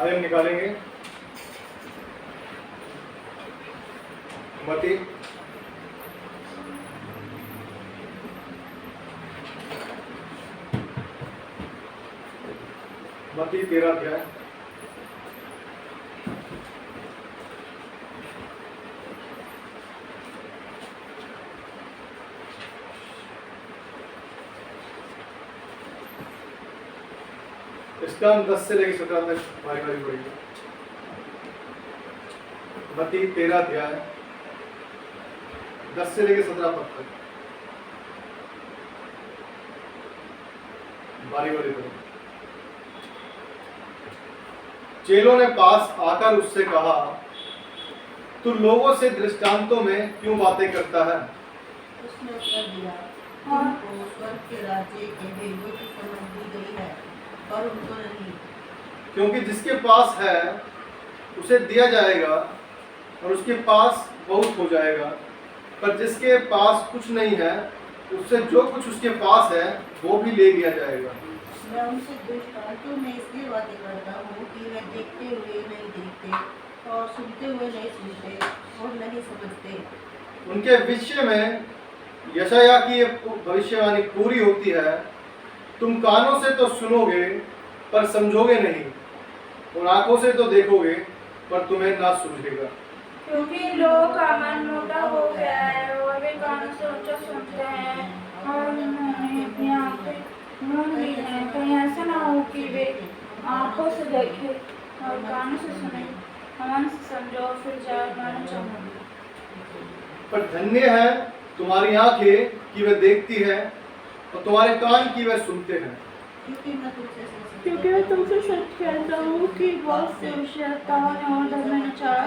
आगे हम निकालेंगे मती मती 13 अध्याय इसका हम 10 से लेकर 17 तक बारी बारी पढ़ेंगे। मत्ती 13 अध्याय 10 से लेकर 17 पद तक बारी बारी पढ़ेंगे। चेलों ने पास आकर उससे कहा, तू लोगों से दृष्टांतों में क्यों बातें करता है? उसने उत्तर दिया, तुमको स्वर्ग के राज्य के भेदों की समझ दी गई है, पर उनको नहीं। क्योंकि जिसके पास है उसे दिया जाएगा और उसके पास बहुत हो जाएगा, पर जिसके पास कुछ नहीं है उससे जो कुछ उसके पास है वो भी ले लिया जाएगा। मैं उनसे दृष्टांतों में इसलिए बातें करता हूँ कि वे देखते हुए नहीं देखते और सुनते हुए नहीं सुनते और नहीं समझते। उनके विषय में यशाया की ये भविष्यवाणी पूरी होती है, तुम कानों से तो सुनोगे पर समझोगे नहीं, और आंखों से तो देखोगे पर तुम्हें ना सूझेगा। क्योंकि लोगों का मन मोटा हो गया है और वे कानों से ऊंचा सुनते हैं और उन्होंने अपनी आंखें मूंद ली हैं। कहीं ऐसा ना हो कि वे आंखों से देखें और कानों से सुने, मन से समझो और फिर जाए मानो चाहो। पर धन्य है तुम्हारी आंखें कि वे देखती है और तुम्हारे कान की वे सुनते हैं। क्योंकि मैं तुमसे सच कहता हूँ कि बहुत से होशियारों ने और धर्म ने चाहा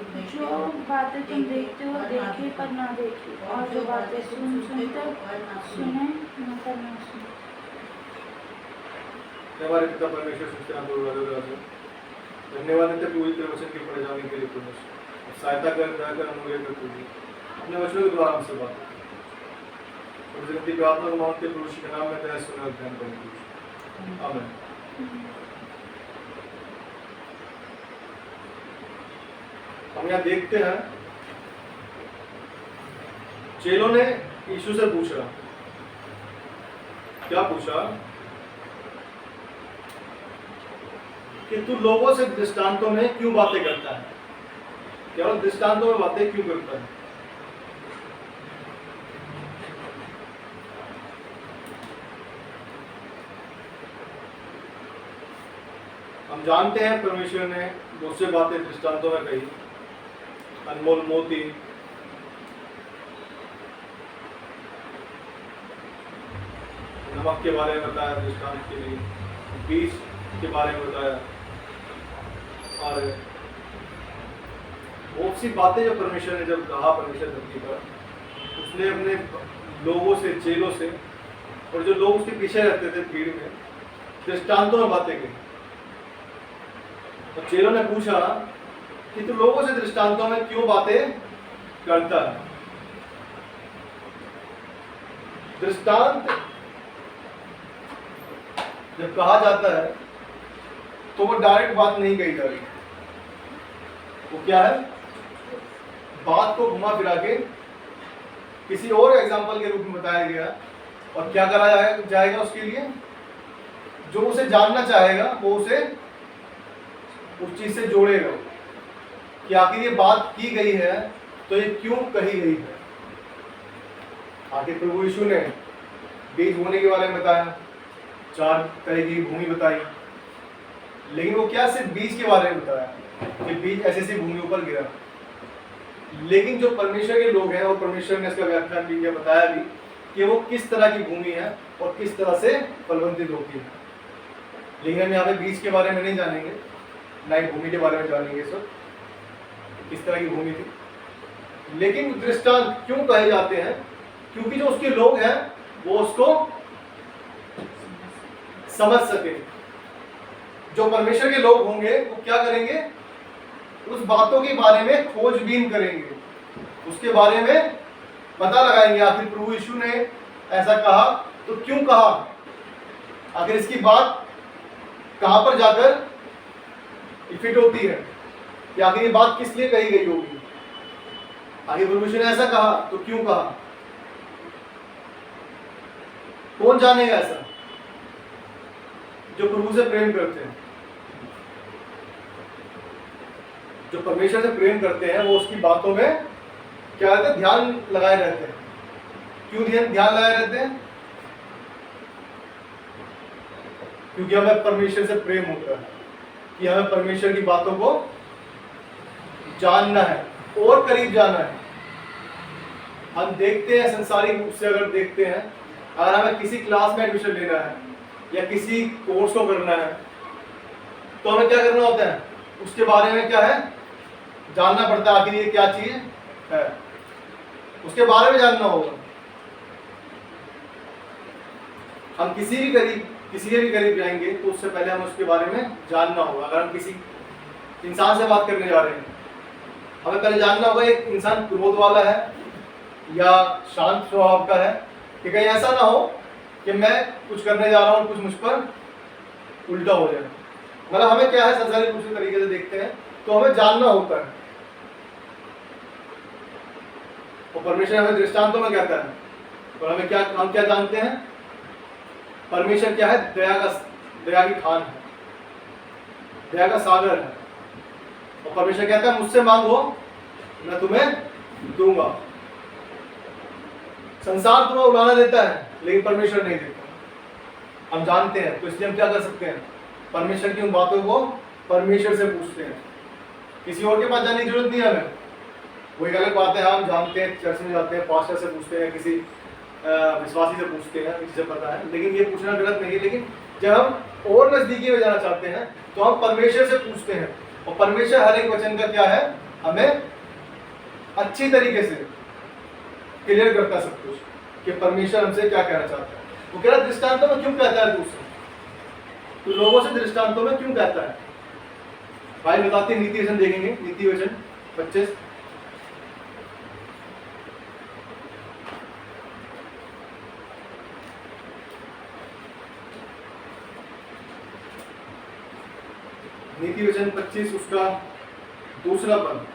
कि जो बातें तुम देखते हो देखे पर ना देखे, और जो बातें सुनते सुने न पर ना सुने। हमारे पिता परमेश्वर सबके नाम पर धन्यवाद देते पूरी तरह वचन के पढ़े जाने के लिए परमेश्वर सहायता कर, दया कर, अनुग्रह कर। पूरी अपने वचनों के द्वारा हमसे बात और जिंदगी प्रार्थना को मांगते पुरुष के नाम में दया सुने और ध्यान करें। आमीन। हम यहाँ देखते हैं चेलों ने यीशु से पूछा, क्या पूछा कि तू लोगों से दृष्टांतों में क्यों बातें करता है? केवल दृष्टांतों में बातें क्यों करता है? हम जानते हैं परमेश्वर ने बहुत से बातें दृष्टांतों में कही, अनमोल मोती, नमक के बारे में बताया दृष्टांत के लिए, बीज के बारे में बताया, और बहुत सी बातें जो परमेश्वर ने जब कहा परमेश्वर धरती पर, उसने अपने लोगों से, चेलों से, और जो लोग उसके पीछे रहते थे भीड़ में, दृष्टांतों में बातें कही। तो चेलों ने पूछा कि तू लोगों से दृष्टांतों में क्यों बातें करता है? दृष्टांत जब कहा जाता है तो वो डायरेक्ट बात नहीं कही जा रही, वो क्या है? बात को घुमा फिरा के किसी और एग्जाम्पल के रूप में बताया गया, और क्या करा जाएगा उसके लिए? जो उसे जानना चाहेगा वो उसे उस चीज से जोड़ेगा कि आखिर ये बात की गई है तो ये क्यों कही गई है। आखिर प्रभु यीशु ने बीज बोने के बारे में बताया, 4 तरह की भूमि बताई, लेकिन वो क्या सिर्फ बीज के बारे में बताया कि बीज ऐसी ऐसी भूमि ऊपर गिरा, लेकिन जो परमेश्वर के लोग हैं और परमेश्वर ने इसका व्याख्यान भी किया, बताया भी कि वो किस तरह की भूमि है और किस तरह से फलवंतित होती है। लेकिन हम यहाँ पे बीज के बारे में नहीं जानेंगे, ना ही भूमि के बारे में जानेंगे सब किस तरह की भूमि थी। लेकिन दृष्टांत क्यों कहे जाते हैं? क्योंकि जो उसके लोग हैं वो उसको समझ सके। जो परमेश्वर के लोग होंगे वो क्या करेंगे? उस बातों के बारे में खोजबीन करेंगे, उसके बारे में पता लगाएंगे आखिर प्रभु यीशु ने ऐसा कहा तो क्यों कहा, आखिर इसकी बात कहां पर जाकर फिट होती है कि आखिर ये बात किस लिए कही गई होगी? आखिर परमेश्वर ने ऐसा कहा तो क्यों कहा? कौन जानेगा ऐसा? जो प्रभु से प्रेम करते हैं, जो परमेश्वर से प्रेम करते हैं, वो उसकी बातों में क्या रहते हैं? ध्यान लगाए रहते हैं। क्यों ध्यान लगाए रहते हैं? क्योंकि हमें परमेश्वर से प्रेम होता है, कि हमें परमेश्वर की बातों को जानना है और करीब जाना है। हम देखते हैं संसारिक रूप से, अगर देखते हैं, अगर हमें किसी क्लास में एडमिशन लेना है या किसी कोर्स को करना है तो हमें क्या करना होता है? उसके बारे में क्या है? जानना पड़ता है, आखिर ये क्या चीज है, उसके बारे में जानना होगा। हम किसी के भी करीब जाएंगे तो उससे पहले हमें उसके बारे में जानना होगा। अगर हम किसी इंसान से बात करने जा रहे हैं, हमें पहले जानना होगा एक इंसान क्रोध वाला है या शांत स्वभाव का है, कि कहीं ऐसा ना हो कि मैं कुछ करने जा रहा हूँ, कुछ मुझ पर उल्टा हो जाए। मतलब हमें क्या है, संसारिक दूसरे तरीके से देखते हैं तो हमें जानना होता है। और परमेश्वर हमें दृष्टांतों में कहता है, और हम क्या जानते हैं? परमेश्वर क्या है? दया की खान है, दया का सागर है। और परमेश्वर कहता है मुझसे मांगो मैं तुम्हें दूंगा। संसार तुम्हें उड़ाना देता है लेकिन परमेश्वर नहीं देता। हम जानते हैं, तो इसलिए हम क्या कर सकते हैं? परमेश्वर की उन बातों को परमेश्वर से पूछते हैं। किसी और के पास जाने की जरूरत नहीं है हमें। वो एक अलग बात है, हम जानते हैं, चर्च में जाते हैं, पास्टर से पूछते हैं, किसी विश्वासी से पूछते हैं, किसी से पता है, लेकिन ये पूछना गलत नहीं है। लेकिन जब हम और नजदीकी में जाना चाहते हैं तो हम परमेश्वर से पूछते हैं। और परमेश्वर हर एक वचन का क्या है? हमें अच्छी तरीके से क्लियर करता सब कुछ, कि परमेश्वर हमसे क्या कहना चाहता है। वो कह रहा है दृष्टांतों में क्यों कहता है दूसरे, तो लोगों से दृष्टांतों में क्यों कहता है? भाई बताते हैं, नीति वचन देखेंगे, नीति वचन 25। नीति वचन 25 उसका दूसरा पद।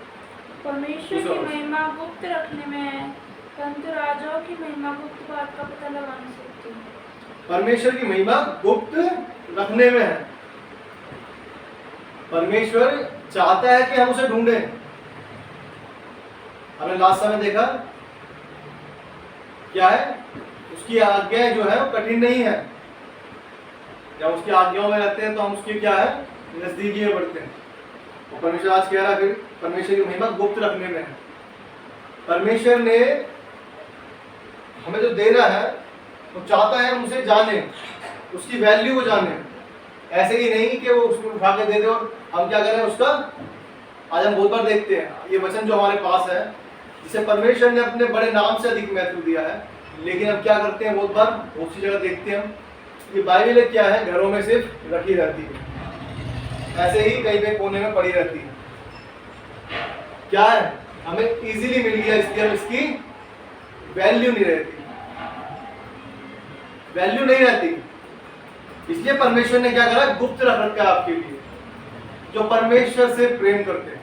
परमेश्वर की महिमा गुप्त रखने में है, परंतु राजाओं की महिमा गुप्त बात का पता लगा नहीं सकती। परमेश्वर की महिमा गुप्त रखने में है। परमेश्वर चाहता है कि हम उसे ढूंढें। हमने लास्ट समय देखा क्या है? उसकी आज्ञाएं जो है वो कठिन नहीं है। जब उसकी आज्ञाओं में रहते हैं तो हम उसकी क्या है? नजदीकी में बढ़ते हैं। और परमेश्वर आज कह रहा है फिर परमेश्वर की महिमा गुप्त रखने में है। परमेश्वर ने हमें जो देना है वो चाहता है हम उसे जाने, उसकी वैल्यू को जाने। ऐसे ही नहीं कि वो उसको उठा के दे दे और हम क्या करें उसका। आज हम बहुत बार देखते हैं ये वचन जो हमारे पास है, जिसे परमेश्वर ने अपने बड़े नाम से अधिक महत्व दिया है, लेकिन हम क्या करते हैं? बहुत बार बहुत सी जगह देखते हैं हम कि बाइबल क्या है, घरों में सिर्फ रखी रहती है, ऐसे ही कहीं पे कोने में पड़ी रहती है। क्या है? हमें इजीली मिल गया, इसलिए हम इसकी वैल्यू नहीं रहती, वैल्यू नहीं रहती। इसलिए परमेश्वर ने क्या करा? गुप्त रख रखा है आपके लिए। जो परमेश्वर से प्रेम करते हैं,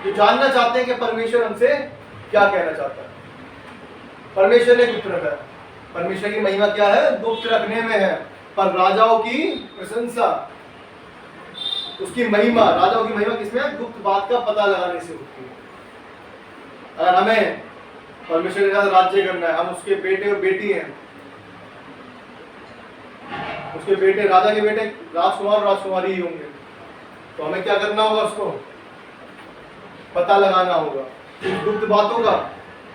जो जानना चाहते हैं कि परमेश्वर हमसे क्या कहना चाहता है, परमेश्वर ने गुप्त रखा है। परमेश्वर की महिमा क्या है? गुप्त रखने में है। पर राजाओं की प्रशंसा, उसकी महिमा, राजाओं की महिमा किसमें है? गुप्त बात का पता लगाने से होती है। अगर हमें परमेश्वर के साथ राज्य करना है, हम उसके बेटे और बेटी हैं, उसके बेटे, राजा के बेटे राजकुमार और राजकुमारी ही होंगे, तो हमें क्या करना होगा? उसको पता लगाना होगा, गुप्त बातों का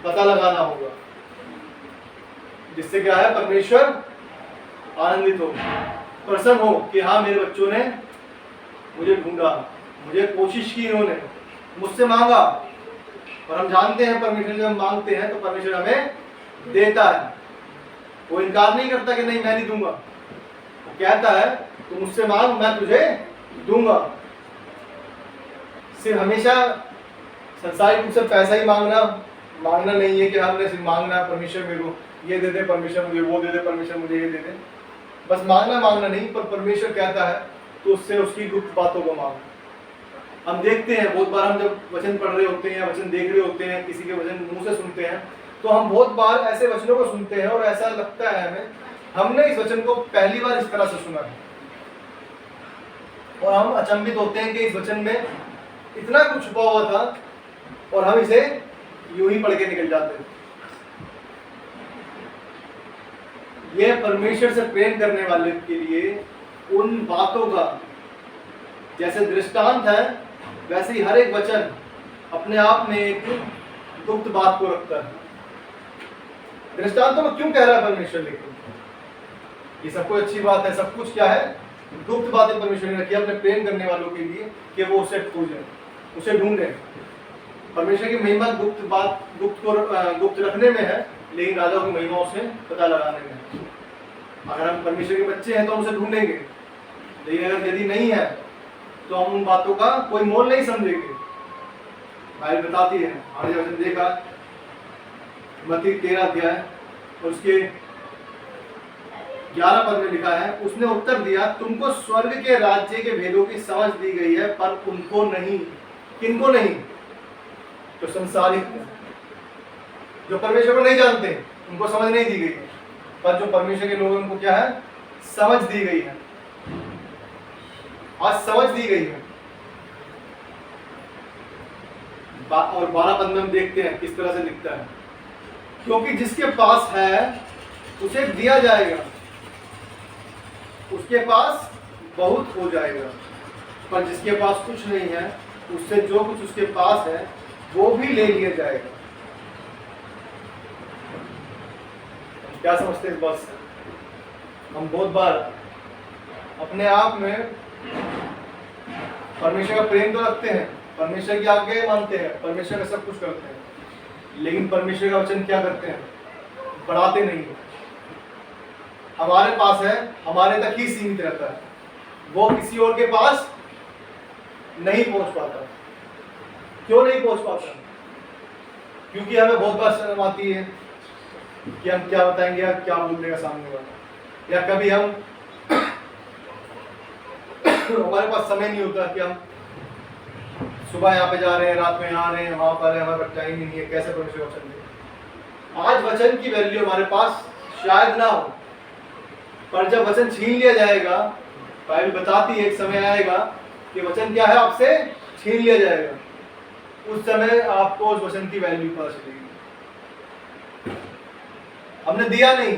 पता लगाना होगा, जिससे क्या है? परमेश्वर आनंदित हो, प्रसन्न हो कि हाँ मेरे बच्चों ने मुझे ढूंढा, मुझे कोशिश की, इन्होंने मुझसे मांगा। और हम जानते हैं परमेश्वर जब हम मांगते हैं तो परमेश्वर हमें देता है। वो इनकार नहीं करता कि नहीं मैं नहीं दूंगा, वो कहता है तू मुझसे मांग मैं तुझे दूंगा। सिर्फ हमेशा संसारिक रूप से पैसा ही मांगना नहीं है कि हमने सिर्फ मांगना परमेश्वर मेरे को ये दे दे, परमेश्वर मुझे वो दे दे, परमेश्वर मुझे ये दे दे। बस मांगना मांगना नहीं, पर परमेश्वर कहता है तो उससे उसकी गुप्त बातों को मांग। हम देखते हैं बहुत बार, हम जब वचन पढ़ रहे होते हैं या वचन देख रहे होते हैं, किसी के वचन मुंह से सुनते हैं, तो हम बहुत बार ऐसे वचनों को सुनते हैं और ऐसा लगता है हमें हमने इस वचन को पहली बार इस तरह से सुना है, और हम अचंभित होते हैं कि इस वचन में इतना कुछ छुपा हुआ था और हम इसे यूं ही पढ़ के निकल जाते हैं। यह परमेश्वर से प्रेम करने वाले के लिए उन बातों का जैसे दृष्टांत है, वैसे ही हर एक वचन अपने आप में एक गुप्त बात को रखता है। दृष्टांतों में क्यों कह रहा है परमेश्वर, लेकिन ये सब कुछ अच्छी बात है, सब कुछ क्या है, गुप्त बातें परमेश्वर ने रखी है अपने प्रेम करने वालों के लिए कि वो उसे खोजें, उसे ढूंढें। परमेश्वर की महिमा गुप्त रखने में है, लेकिन राजा की महिमा उसे पता लगाने में है। अगर हम परमेश्वर के बच्चे हैं तो हम उसे ढूंढेंगे, लेकिन अगर यदि नहीं है तो हम उन बातों का कोई मोल नहीं समझेंगे। बाइबल बताती है, हमने वचन देखा मत्ती 13 अध्याय और उसके 11 पद में लिखा है, उसने उत्तर दिया, तुमको स्वर्ग के राज्य के भेदों की समझ दी गई है, पर उनको नहीं। किनको नहीं? तो संसारिक, जो परमेश्वर को नहीं जानते, उनको समझ नहीं दी गई, पर जो परमेश्वर के लोग उनको क्या है, समझ दी गई है। आज समझ दी गई है। और 12 पद में हम देखते हैं किस तरह से लिखता है, क्योंकि जिसके पास है उसे दिया जाएगा, उसके पास बहुत हो जाएगा, पर जिसके पास कुछ नहीं है उससे जो कुछ उसके पास है वो भी ले लिया जाएगा। क्या समझते हैं इस बात से? हम बहुत बार अपने आप में परमेश्वर का प्रेम तो रखते हैं, परमेश्वर की आज्ञा मानते हैं, परमेश्वर का सब कुछ करते हैं, लेकिन परमेश्वर का वचन क्या करते हैं, बढ़ाते नहीं। हमारे पास है, हमारे तक ही सीमित रहता है, वो किसी और के पास नहीं पहुंच पाता। क्यों नहीं पहुंच पाता? क्योंकि हमें बहुत बार शर्म आती है कि हम क्या बताएंगे या क्या बोल देगा सामने वाला, या कभी हम हमारे पास समय नहीं होता कि हम सुबह यहाँ पे जा रहे हैं, रात में यहाँ आ रहे हैं, वहां पर है, हमारे पास टाइम ही नहीं है, कैसे परमेश्वर वचन दे। आज वचन की वैल्यू हमारे पास शायद ना हो, पर जब वचन छीन लिया जाएगा, बाइबल बताती है एक समय आएगा कि वचन क्या है, आपसे छीन लिया जाएगा। उस समय आपको उस वचन की वैल्यू पता चलेगी। हमने दिया नहीं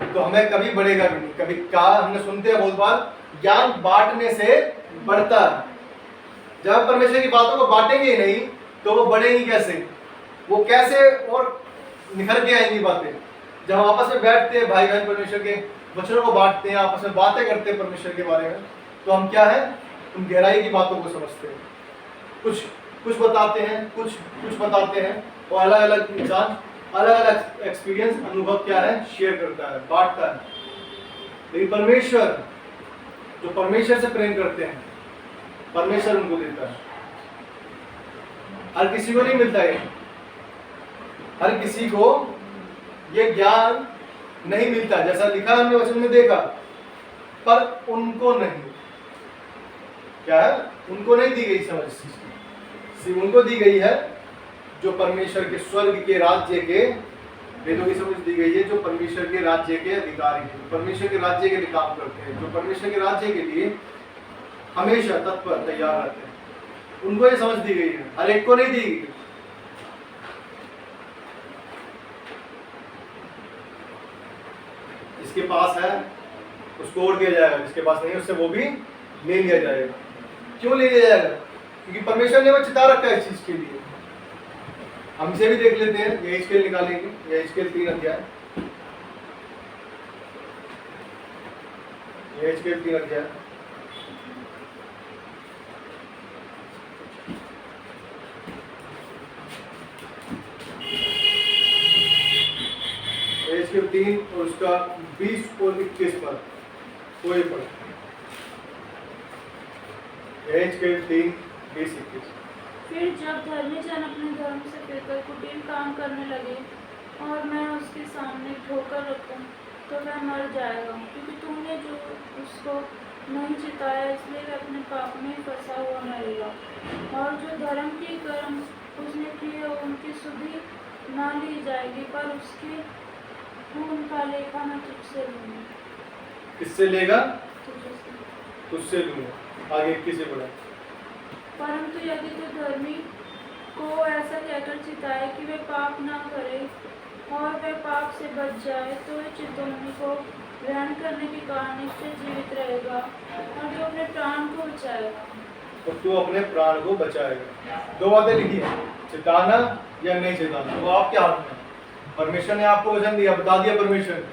तो हमें कभी बढ़ेगा भी नहीं। कभी कहा हमने, सुनते हैं बहुत बार, ज्ञान बांटने से बढ़ता है। जब हम परमेश्वर की बातों को बांटेंगे ही नहीं तो वो बढ़ेंगी कैसे, वो कैसे और निखर के आएंगी बातें। जब हम आपस में बैठते हैं, भाई बहन परमेश्वर के वचनों को बांटते हैं, आपस में बातें करते हैं परमेश्वर के बारे में, तो हम क्या है, हम गहराई की बातों को समझते हैं। कुछ बताते हैं, कुछ बताते हैं, और अलग अलग इंसान अलग अलग एक्सपीरियंस, अनुभव क्या है, शेयर करता है, बांटता है। लेकिन परमेश्वर, जो परमेश्वर से प्रेम करते हैं, परमेश्वर उनको देता है। हर किसी को नहीं मिलता है, हर किसी को ये ज्ञान नहीं मिलता, जैसा लिखा हमने वचन में देखा, पर उनको नहीं, क्या है, उनको नहीं दी गई समझ, सिर्फ उनको दी गई है जो परमेश्वर के स्वर्ग के राज्य के वेदों की समझ दी गई है, जो परमेश्वर के राज्य के अधिकारी हैं, जो परमेश्वर के राज्य के लिए काम करते हैं, जो परमेश्वर के राज्य के लिए हमेशा तत्पर तैयार रहते हैं, उनको ये समझ दी गई है। हर एक को नहीं दी गई। जिसके पास है उसको और दिया जाएगा, जिसके पास नहीं उससे वो भी ले लिया जाएगा। क्यों ले लिया जाएगा? क्योंकि परमेश्वर ने वो चिता रखा है इस चीज के लिए। हम इसे भी देख लेते हैं, ये स्केल निकालेंगे, ये स्केल 3 अध्याय, ये स्केल 3 अध्याय, स्केल 3 और उसका 20 और 21 पर कोई पढ़, स्केल 3 20 21। फिर जब धर्मी जन अपने धर्म से फिरकर कुटिल काम करने लगे और मैं उसके सामने ठोकर रखूं तो वह मर जाएगा, क्योंकि तुमने जो उसको नहीं चिताया इसलिए वह अपने पाप में फंसा हुआ मरेगा। और जो धर्म के कर्म उसने किए उनकी सुधि ना ली जाएगी, पर उसके खून का लेखा मैं तुझसे लूँगी। किससे लेगा? तुझसे। तुझसे लूंगा। आगे 21 से पढ़ा। परंतु यदि तो धर्मी को ऐसा कहकर चिताए कि वे पाप ना करे और वे पाप से बच जाए, तो वे चितौनी को ग्रहण करने के कारण निश्चय जीवित रहेगा और जो अपने प्राण को बचाएगा। तो तू अपने प्राण को बचाएगा। दो बातें लिखी है, चिताना या नहीं चिताना, वो आपके हाथ में। परमेश्वर ने आपको वचन दिया, बता दिया परमेश्वर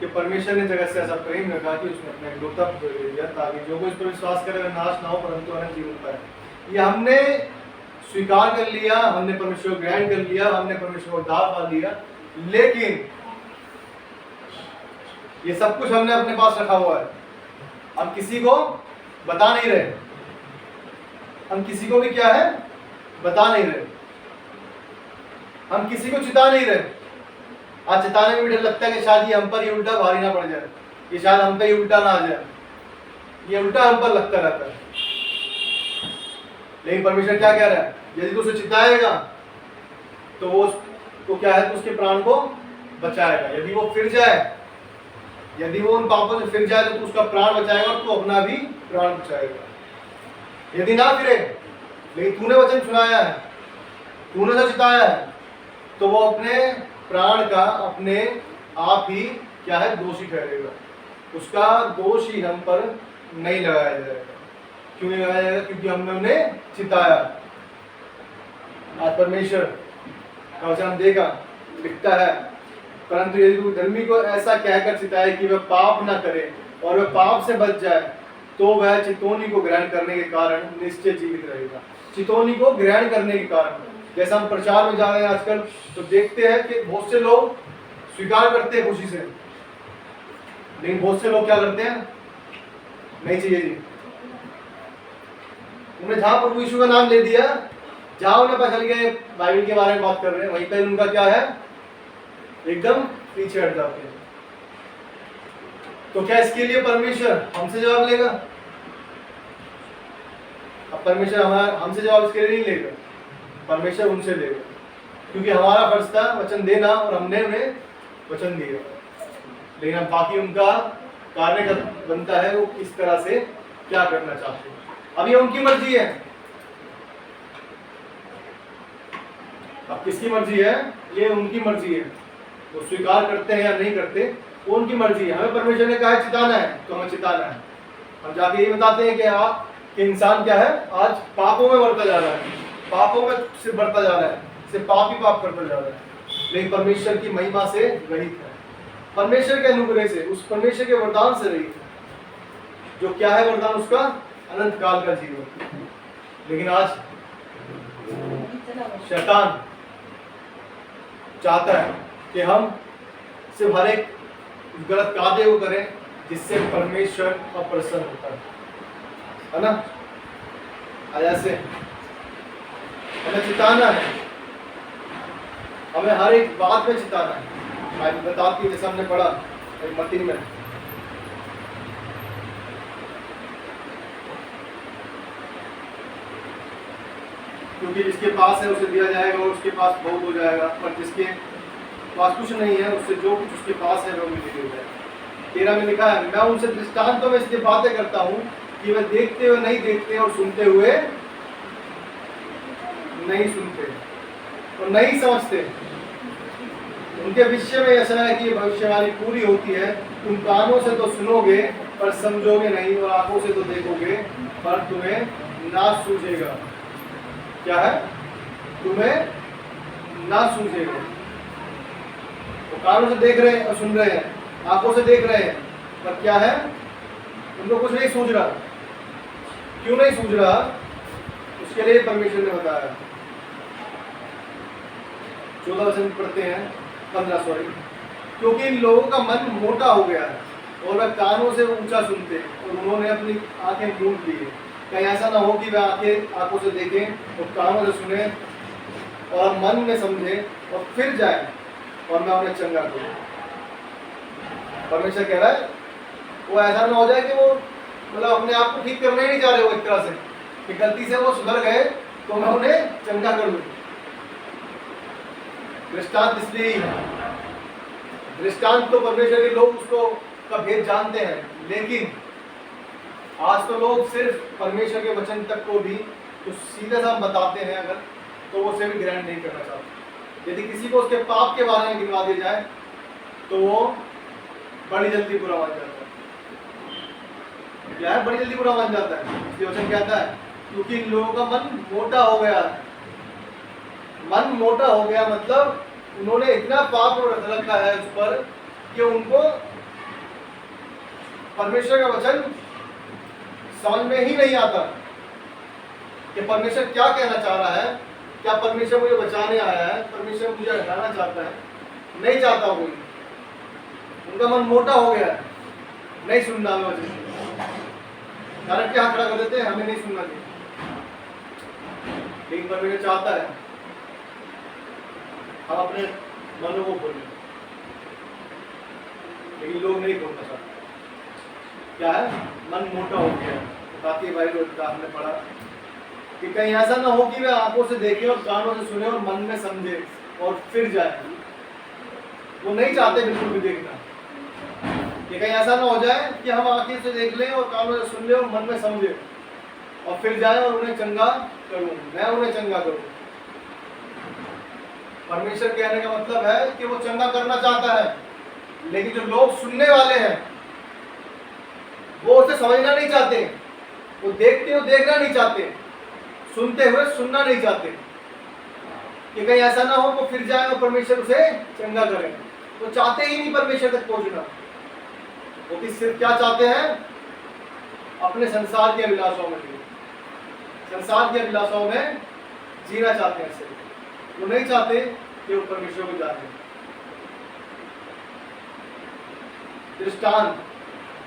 कि परमेश्वर ने जगत से ऐसा प्रेम रखा कि उसने अपने एकलौता पुत्र दे दिया ताकि जो कोई इस पर विश्वास करे वह नाश ना हो परंतु अनंत जीवन पाए। ये हमने स्वीकार कर लिया, हमने परमेश्वर को ग्रहण कर लिया, हमने परमेश्वर को उद्धार पा लिया, लेकिन ये सब कुछ हमने अपने पास रखा हुआ है। हम किसी को बता नहीं रहे, हम किसी को भी क्या है बता नहीं रहे, हम किसी को चिता नहीं रहे। आज चिताने में भी डर लगता है कि शायद ये हम पर ही उल्टा भारी ना पड़ जाए, ये शायद हम पे ही उल्टा ना आ जाए, ये उल्टा हम पर लगता रहता है। लेकिन परमेश्वर क्या कह रहा है, यदि तू उसे चिताएगा तो वो उसको क्या है, तो उसके प्राण को बचाएगा। यदि वो फिर जाए, यदि वो उन पापों से फिर जाए तो तू उसका प्राण बचाएगा और तू अपना भी प्राण बचाएगा। यदि ना फिरे, लेकिन तूने वचन सुनाया है, तूने जो चिताया है, तो वो अपने प्राण का अपने आप ही क्या है दोषी ठहरेगा। उसका दोष ही हम पर नहीं लगाया जाएगा। क्यों नहीं लगाया जाएगा? क्योंकि हमने उन्हें चिताया। आज परमेश्वर का वचन देखा लिखता है, परंतु यदि तू धर्मी को ऐसा कहकर चिताए कि वह पाप ना करे और वह पाप से बच जाए, तो वह चितौनी को ग्रहण करने के कारण निश्चय जीवित रहेगा। चितौनी को ग्रहण करने के कारण, जैसा हम प्रचार में जा रहे हैं आजकल, तो देखते हैं कि बहुत से लोग स्वीकार करते हैं खुशी से, लेकिन बहुत से लोग क्या करते हैं, नहीं चाहिए जी। उन्हें जहां प्रभु यीशु का नाम ले दिया, जहां उन्हें पता चल गया बाइबल के बारे में बात कर रहे हैं, वहीं पर उनका क्या है, एकदम पीछे हट जाते हैं। तो क्या इसके लिए परमेश्वर हमसे जवाब लेगा? अब परमेश्वर हमसे जवाब इसके लिए नहीं लेगा, परमेश्वर उनसे लेगा, क्योंकि हमारा फर्ज था वचन देना और हमने उन्हें वचन दिया। लेकिन अब बाकी उनका कार्य बनता है वो किस तरह से क्या करना चाहते हैं। अब ये उनकी मर्जी है। अब किसकी मर्जी है? ये उनकी मर्जी है। वो स्वीकार करते हैं या नहीं करते, वो उनकी मर्जी है। हमें परमेश्वर ने कहा है चिताना है, तो हमें चिताना है। हम जाके ये बताते हैं कि इंसान क्या है, आज पापों में बढ़ता जा रहा है, पापों में सिर्फ बढ़ता जा रहा है, सिर्फ पाप ही पाप करता जा रहा है, लेकिन परमेश्वर की महिमा से रहित है, परमेश्वर के अनुग्रह से, उस परमेश्वर के वरदान से रहित है। जो क्या है वरदान? उसका अनंत काल का जीवन। लेकिन आज शैतान चाहता है कि हम सिर्फ हर एक गलत कार्य को करें जिससे परमेश्वर अप्रसन्न होता है ना। आज ऐसे हमें चिताना है, हमें हर एक बात में चिताना है। आज बताती है, जैसे हमने पढ़ा मत्ती में, क्योंकि जिसके पास है उसे दिया जाएगा और उसके पास बहुत हो जाएगा, पर जिसके पास कुछ नहीं है उससे जो कुछ उसके पास है वो भी नहीं हो जाएगा। 13 में लिखा है, मैं उनसे दृष्टांतों में इसलिए बातें करता हूँ कि वे देखते हुए नहीं देखते और सुनते हुए नहीं सुनते और नहीं समझते। उनके विषय में ऐसा है कि भविष्यवाणी पूरी होती है, तुम कानों से तो सुनोगे पर समझोगे नहीं, और आंखों से तो देखोगे पर तुम्हें ना सूझेगा। क्या है? तुम्हें ना सूझेगा। वो कानों से देख रहे हैं और सुन रहे हैं, आंखों से देख रहे हैं, पर क्या है, उनको कुछ नहीं सूझ रहा। क्यों नहीं सूझ रहा? उसके लिए परमेश्वर ने बताया। 14 वचन पढ़ते हैं, 15 सॉरी। क्योंकि इन लोगों का मन मोटा हो गया है और वह कानों से ऊंचा सुनते हैं और उन्होंने अपनी आंखें मूंद ली है। कहीं ऐसा ना हो कि वह आंखों से देखें और कानों से सुने और मन में समझे और फिर जाए और मैं उन्हें चंगा करूं। परमेश्वर कह रहा है वो ऐसा ना हो जाए कि वो मतलब अपने आप को ठीक करना ही नहीं चाह रहे वो एक तरह से कि गलती से वो सुधर गए तो मैं उन्हें चंगा कर दूं। दृष्टांत इसलिए ही है, दृष्टांत तो परमेश्वर के लोग उसको का भेद जानते हैं, लेकिन आज तो लोग सिर्फ परमेश्वर के वचन तक को भी तो सीधे सा हम बताते हैं अगर तो वो उसे भी ग्रहण नहीं करना चाहते। यदि किसी को उसके पाप के बारे में गिनवा दिया जाए तो वो बड़ी जल्दी बुरा मान जाता है। क्या है? बड़ी जल्दी बुरा मान जाता है। इसलिए वचन कहता है क्योंकि इन लोगों का मन मोटा हो गया है। मन मोटा हो गया मतलब उन्होंने इतना पाप रख रखा है उस पर कि उनको परमेश्वर का वचन समझ में ही नहीं आता कि परमेश्वर क्या कहना चाह रहा है। क्या परमेश्वर मुझे बचाने आया है? परमेश्वर मुझे हटाना चाहता है? नहीं चाहता कोई। उनका मन मोटा हो गया है, नहीं सुनना हमें वचन। कारण क्या खड़ा कर देते हैं, हमें नहीं सुनना चाहिए, लेकिन परमेश्वर चाहता है हम अपने मनों को खोलें, लेकिन लोग नहीं खोलना चाहते। क्या है? मन मोटा हो गया। ताकि भाई लोग हमने पढ़ा कि कहीं ऐसा ना हो कि वे आंखों से देखें और कानों से सुने और मन में समझे और फिर जाए। वो नहीं चाहते बिल्कुल भी देखना कि कहीं ऐसा ना हो जाए कि हम आंखें से देख लें और कानों से सुन लें और मन में समझे और फिर जाए और उन्हें चंगा करूं, मैं उन्हें चंगा करूं। परमेश्वर कहने का मतलब है कि वो चंगा करना चाहता है, लेकिन जो लोग सुनने वाले हैं वो उसे समझना नहीं चाहते, वो देखते हो देखना नहीं चाहते, सुनते हुए सुनना नहीं चाहते कि कहीं ऐसा ना हो वो फिर जाए और परमेश्वर उसे चंगा करे। वो चाहते ही नहीं परमेश्वर तक पहुंचना। वो कि सिर्फ क्या चाहते हैं? अपने संसार के अभिलाषाओं में जीना, संसार के अभिलाषाओं में जीना चाहते हैं सिर्फ। वो नहीं चाहते कि वो परमेश्वर को जाने।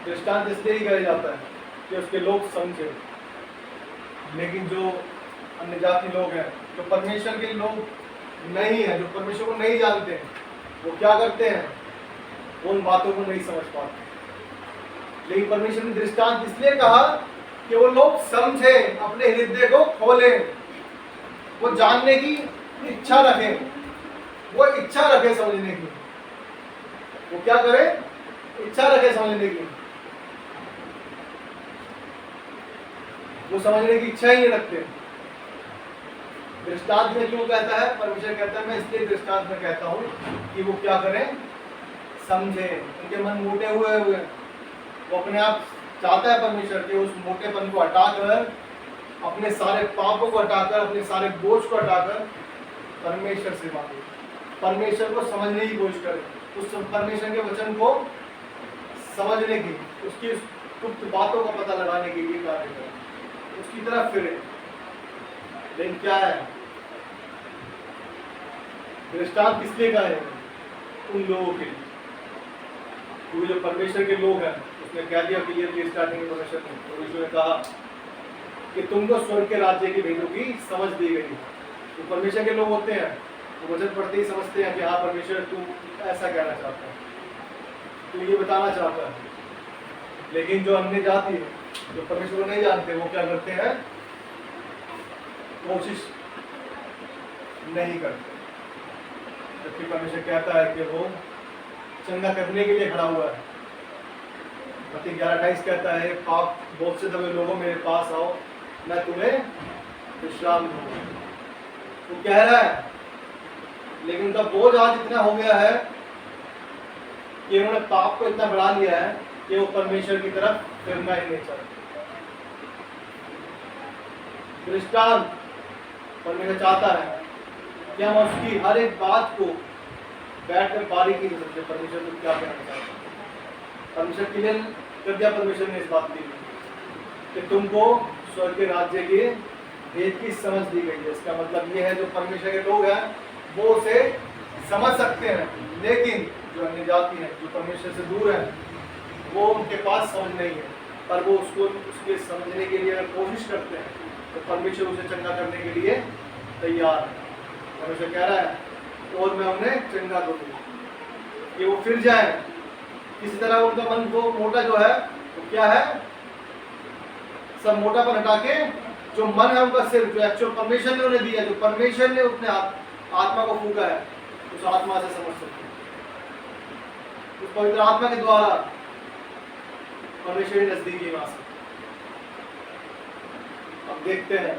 दृष्टांत इसलिए ही कहा जाता है कि उसके लोग समझे, लेकिन जो अन्य जाति लोग हैं, जो परमेश्वर के लोग नहीं है, जो परमेश्वर को नहीं जानते हैं, वो क्या करते हैं? वो उन बातों को नहीं समझ पाते। लेकिन परमेश्वर ने दृष्टांत इसलिए कहा कि वो लोग समझे, अपने हृदय को खोलें, वो जानने की इच्छा रखें, वो इच्छा रखे समझने की। वो क्या करे? इच्छा रखे समझने की। वो समझने की इच्छा ही नहीं रखते। दृष्टांत में क्यों कहता है? परमेश्वर कहता है मैं इसलिए दृष्टांत में कहता हूं कि वो क्या करें? समझे। उनके मन मोटे हुए वो अपने आप चाहता है परमेश्वर के उस मोटेपन को हटाकर, अपने सारे पापों को हटाकर, अपने सारे बोझ को हटाकर परमेश्वर से मांगे, परमेश्वर को समझने की कोशिश करें, उस परमेश्वर के वचन को समझने की, उसकी गुप्त बातों का पता लगाने के लिए कार्य करें, उसकी तरफ फिरे। लेकिन क्या है? दृष्टांत किसलिए का है? उन लोगों के लिए। क्योंकि जो परमेश्वर के लोग हैं, उसने कह दिया क्लियर की स्टार्टिंग में परमेश्वर ने कहा कि तुमको स्वर्ग के राज्य की भेदों की समझ दी गई। तो परमेश्वर के लोग होते हैं, तो वचन पढ़ते ही समझते हैं कि हाँ परमेश्वर तू ऐसा कहना चाहता है, तू ये बताना चाहता है। लेकिन जो अन्य जाति है, जो परमेश्वर को नहीं जानते, वो क्या करते हैं? कोशिश नहीं करते। जबकि परमेश्वर कहता है कि वो चंगा करने के लिए खड़ा हुआ है। मत्ती 11:28 कहता है पाप बहुत से दबे लोगों मेरे पास आओ, मैं तुम्हें विश्राम दूंगा। वो कह रहा है, लेकिन उनका बोझ आज इतना हो गया है कि उन्होंने पाप को इतना बढ़ा लिया है कि वो परमेश्वर की तरफ फिरना ही नहीं चाहते। दृष्टांत परमेश्वर चाहता है कि हम उसकी हर एक बात को बैठकर बारीकी से समझे, परमेश्वर को क्या कहना चाहता है। परमेश्वर क्लियर कर दिया परमेश्वर ने इस बात के लिए कि तुमको स्वर्ग के राज्य के भेद की समझ दी गई है। इसका मतलब ये है जो परमेश्वर के लोग हैं वो उसे समझ सकते हैं, लेकिन जो अन्य जाति हैं, जो परमेश्वर से दूर हैं, वो उनके पास समझ नहीं है। पर वो उसको उसके समझने के लिए अगर कोशिश करते हैं तो परमेश्वर उसे चंगा करने के लिए तैयार है। परमेश्वर कह रहा है और मैं उन्हें चंगा करूँगा कि वो फिर जाए, किसी तरह उनका मन को मोटा जो है वो क्या है, सब मोटापन हटा के जो मन है उनका सिर्फ जो एक्चुअल परमेश्वर ने उन्हें दिया, जो परमेश्वर ने अपने आत्मा को फूका है, उस आत्मा से समझ सकते हैं, उस पवित्र आत्मा के द्वारा परमेश्वर की नजदीकी वहां से। अब देखते हैं,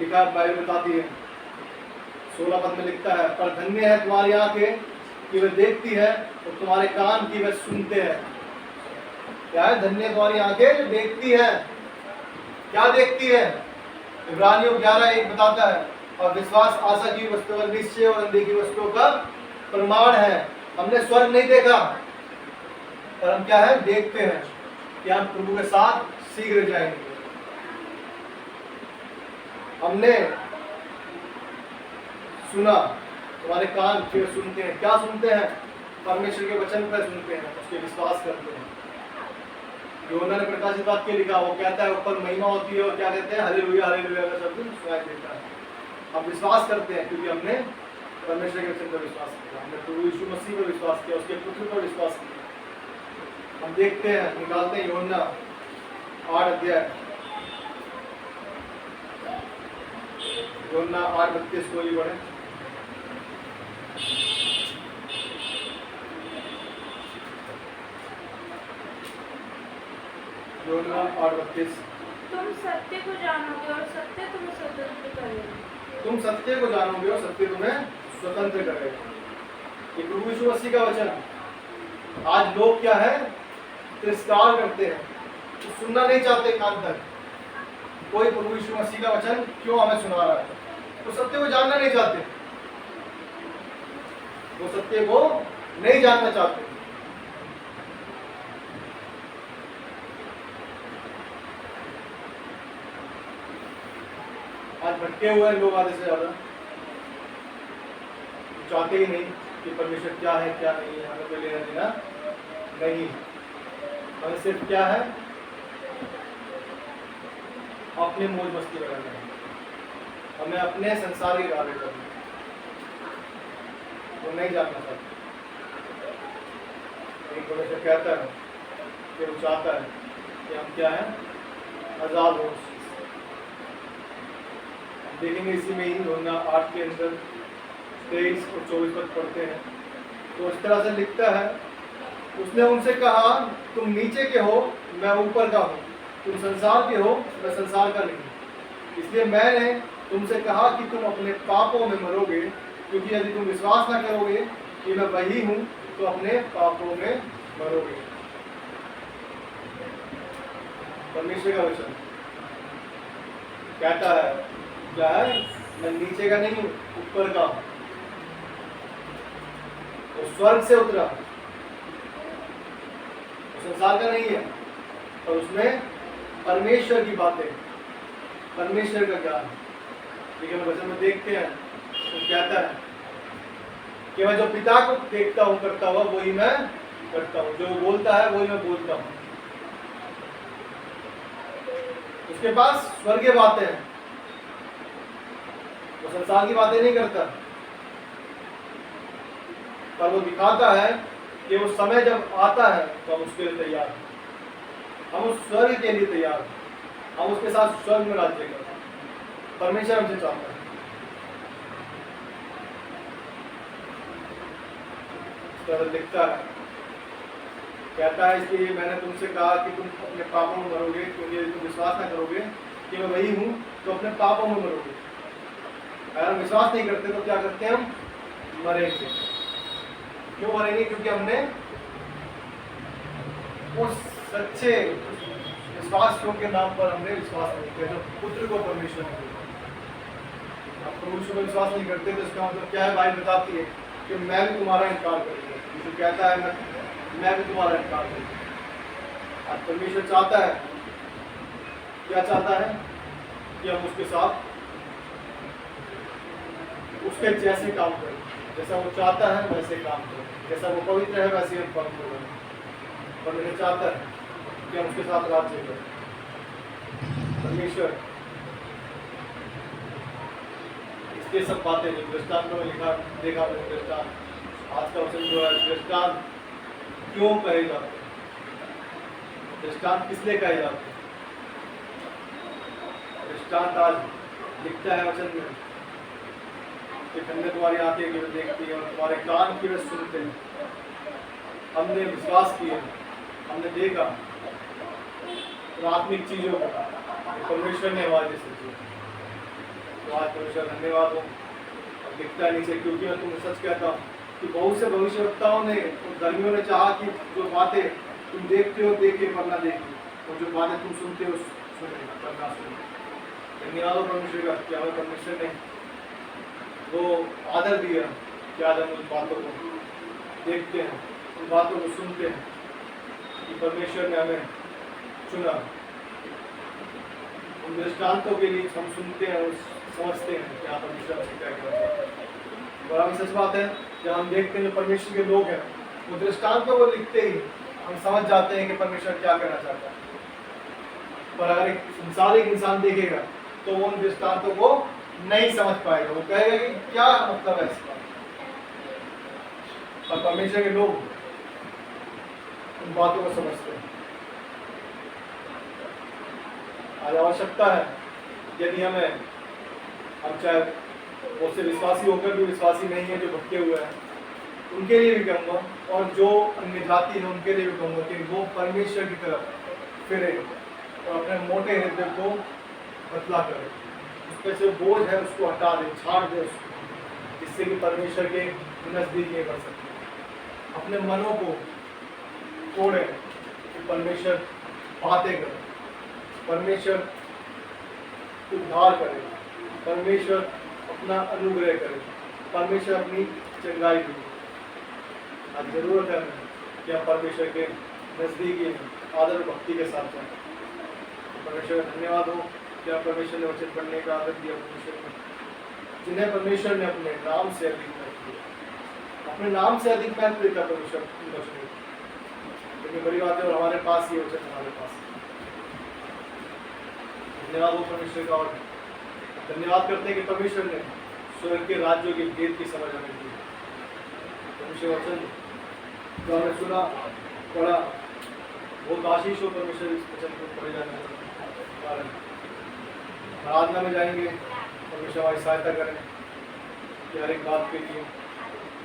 लिखा बाइबल बताती है 16 पद में लिखता है, पर धन्य है तुम्हारी आंखें कि वे देखती है और तुम्हारे कान की वे सुनते हैं। क्या है? धन्य तुम्हारी आंखें जो देखती है। क्या देखती है? इब्रानियों 11:1 बताता है, और विश्वास आशा की वस्तु और निश्चय और अनदेखी वस्तुओं का प्रमाण है। हमने स्वर्ग नहीं देखा, पर हम क्या है? देखते हैं कि हम प्रभु के साथ शीघ्र जाएंगे। हमने सुना, तुम्हारे कान फिर सुनते हैं। क्या सुनते हैं? परमेश्वर के वचन पर सुनते हैं, उसके विश्वास करते हैं। यूहन्ना ने प्रकाशित वाक्य लिखा, वो कहता है ऊपर महिमा होती है और क्या कहते हैं? हालेलुया हालेलुया का शब्द सुनाई देता है। हम विश्वास करते हैं क्योंकि हमने परमेश्वर के वचन पर विश्वास किया, हमने प्रभु यीशु मसीह पर विश्वास किया, उसके पुत्र पर विश्वास किया। हम देखते हैं, निकालते हैं यूहन्ना 8 अध्याय, यूहन्ना 8:32 को ही पढ़े। यूहन्ना 8:32। तुम सत्य को जानोगे और सत्य तुम्हें स्वतंत्र करेगा। तुम सत्य को जानोगे और सत्य तुम्हें स्वतंत्र करेगा। ये प्रभु यीशु मसीह का वचन। आज लोग क्या है? तिरस्कार करते हैं, तो सुनना नहीं चाहते कान तक। कोई प्रभु यीशु मसीह का वचन क्यों हमें सुना रहा है? तो सत्य को जानना नहीं चाहते, वो सत्य को नहीं जानना चाहते। आज भटके हुए लोग आधे से ज्यादा चाहते ही नहीं कि परमेश्वर क्या है क्या नहीं है, हमें कोई लेना देना नहीं। हमें सिर्फ क्या है? अपने मौज मस्ती में रहना है, हमें अपने संसार के कार्य करना है, वो नहीं जानना चाहते। एक परमेश्वर कहता है कि वो चाहता है कि हम क्या है? आजाद हो। देखेंगे इसी में ही यूहन्ना 8 के अंदर 23 और 24 पद पढ़ते हैं, तो इस तरह से लिखता है, उसने उनसे कहा, तुम नीचे के हो, मैं ऊपर का हूँ, तुम संसार के हो, मैं संसार का नहीं। इसलिए मैंने तुमसे कहा कि तुम अपने पापों में मरोगे, क्योंकि यदि तुम विश्वास ना करोगे कि मैं वही हूँ, तो अपने पापों में मरोगे। परमेश्वर का वचन कहता है, क्या है? मैं नीचे का नहीं हूँ, ऊपर का हूँ। वो स्वर्ग से उतरा, वो संसार का नहीं है, और उसमें परमेश्वर की बातें, परमेश्वर का ज्ञान। लेकिन वचन में देखते हैं तो कहता है कि मैं जो पिता को देखता हूँ करता हुआ वही मैं करता हूँ, जो बोलता है वही मैं बोलता हूँ। उसके पास स्वर्गीय बातें हैं, वो संसार की बातें नहीं करता, पर वो दिखाता है कि वो समय जब आता है तो हम उसके लिए तैयार हैं, हम उस स्वर्ग के लिए तैयार हैं, हम उसके साथ स्वर्ग में राज्य करते हैं। परमेश्वर हमसे चाहता है। लिखता है, कहता है, इसलिए मैंने तुमसे कहा कि तुम अपने पापों में मरोगे, क्योंकि यदि तुम विश्वास ना करोगे कि मैं वही हूँ, तो अपने पापों में मरोगे। अगर हम विश्वास नहीं करते तो क्या करते हैं? हम मरेंगे। क्यों मरेंगे? क्योंकि हमने उस सच्चे विश्वास के नाम पर हमने विश्वास नहीं किया जो पुत्र को परमेश्वर ने दिया। आप प्रभु को विश्वास नहीं करते तो इसका मतलब क्या है? बाइबल बताती है कि मैं भी तुम्हारा इनकार करूंगा। यीशु कहता है मैं भी तुम्हारा इनकार करूंगा। आज परमेश्वर चाहता है, क्या चाहता है? कि हम उसके साथ उसके जैसे काम करें, जैसा वो चाहता है वैसे काम करें, जैसा वो पवित्र है वैसे हम काम करें। परमेश्वर चाहता है कि हम उसके साथ राज्य करें। परमेश्वर इसके सब बातें जो दृष्टांत में लिखा देखा, दृष्टांत आज का वचन जो है दृष्टांत क्यों कहे जाते हैं? दृष्टांत किस लिए कहे जाते हैं? दृष्टांत आज दिखता है वचन में कि हमने तुम्हारी आंखें की देखती है और तुम्हारे कान की सुनते हैं। हमने विश्वास किया, हमने देखा आत्मिक चीजों को परमेश्वर ने आवाज से किया। तो आज परमेश्वर धन्यवाद हो। अब दिखता है नीचे, क्योंकि मैं तुम्हें सच कहता हूँ कि बहुत से भविष्यवक्ताओं ने और धर्मियों ने चाहा कि जो बातें तुम देखते हो देखे पर ना देखे, और जो बातें तुम सुनते हो सुने पर ना सुने। धन्यवाद हो परमेश्वर का कि हमें परमेश्वर ने वो आदर दिया कि आज हम उन बातों को देखते हैं, उन बातों को सुनते हैं कि परमेश्वर ने हमें चुना। उन दृष्टांतों के लिए हम सुनते हैं और समझते हैं कि आप परमेश्वर से क्या कहना चाहते हैं। और हमें सच बात है, जब हम देखते हैं जो परमेश्वर के लोग हैं वो दृष्टांतों को लिखते ही हम समझ जाते हैं कि परमेश्वर क्या कहना चाहता है। पर अगर एक संसारिक इंसान देखेगा तो वो उन दृष्टांतों को नहीं समझ पाएगा, वो कहेगा कि क्या मतलब है इसका। और परमेश्वर के लोग उन बातों को समझते हैं। आज आवश्यकता है, यदि हम चाहे वो से विश्वासी होकर भी विश्वासी नहीं है जो भटके हुए हैं, उनके लिए भी कहूँगा, और जो अन्य जाति है उनके लिए भी कहूँगा कि वो परमेश्वर की तरफ फिरे और अपने मोटे हृदय को पतला करे, उस पर जो बोझ है उसको हटा दे, छाड़ दे उसको, जिससे कि परमेश्वर के नजदीक ये कर सके। अपने मनों को तोड़े कि परमेश्वर बातें करे, परमेश्वर उद्धार करे, परमेश्वर अपना अनुग्रह करे, परमेश्वर अपनी चंगाई दे। आज जरूरत है कि आप परमेश्वर के नजदीक आदर भक्ति के साथ जाएं। परमेश्वर धन्यवाद हो कि आप परमेश्वर ने वचन पढ़ने का आदर दिया। परमेश्वर ने जिन्हें परमेश्वर ने अपने नाम से अधिक महत्व दिया, अपने नाम से अधिक महत्व देता परमेश्वर वचन। लेकिन बड़ी बात है, और हमारे पास ये वचन हमारे पास। धन्यवाद हो परमेश्वर का, और धन्यवाद करते हैं कि परमेश्वर ने स्वर्ग के राज्यों के भेद की समझ हमें दी। परमेश्वर वचन जो हमने सुना पढ़ा, बहुत आशीष हो परमेश्वर इस वचन को पढ़े जाने कारण। आराधना में जाएंगे, परमेश्वर हमारी सहायता करें कि हर एक बात के लिए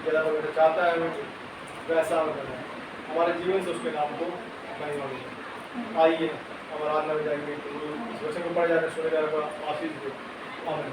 ज़्यादा वगैरह चाहता है हमें वैसा हमें करना है, हमारे जीवन से उसके नाम को महिमा मिले। आइए हम आराधना में जाएंगे, तो इस वचन को पढ़ जाने सुने जाने का आशीष दे। आमीन।